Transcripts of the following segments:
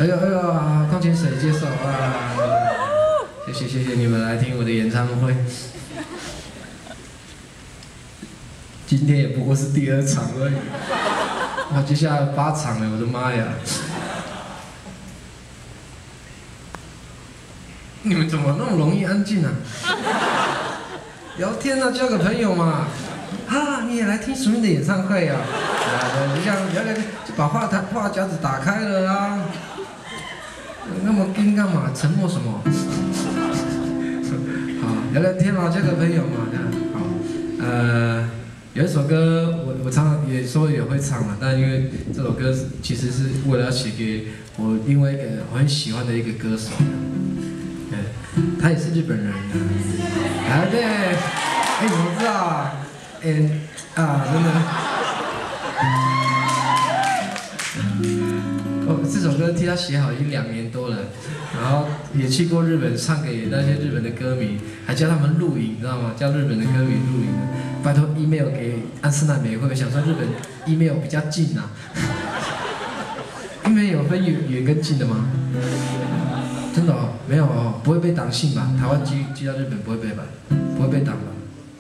哎呦哎呦，矿泉水接受啊！谢谢你们来听我的演唱会。今天也不过是第2场而已，哇，接下来8场了，我的妈呀！你们怎么那么容易安静啊？聊天啊，交个朋友嘛。啊，你也来听署名的演唱会啊？你想聊聊，就把话匣子打开了啊。那么硬干嘛？沉默什么？好，聊聊天嘛，交个朋友嘛，这样好。有一首歌我常也说也会唱嘛，但因为这首歌其实是为了要写给我另外一个我很喜欢的一个歌手，他也是日本人的，对，哎，怎么知道啊？真的。这首歌替他写好已经2年多了，然后也去过日本唱给那些日本的歌迷，还叫他们录影，你知道吗？叫日本的歌迷录影，拜托 email 给安室奈美惠，想说日本 email 比较近啊，email 有分远跟近的吗？真的哦，没有哦，不会被挡信吧？台湾寄到日本不会被吧？不会被挡吧？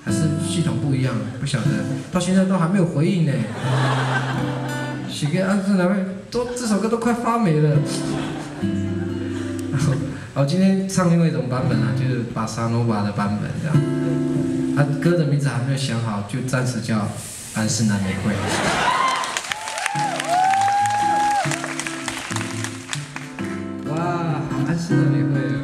还是系统不一样？不晓得，到现在都还没有回应呢。写给安室奈美惠。这首歌都快发霉了。好，今天唱另外一种版本啊，就是巴萨诺瓦的版本这样。歌的名字还没有想好，就暂时叫安室奈美惠。哇，安室奈美惠哦。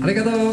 ありがとう。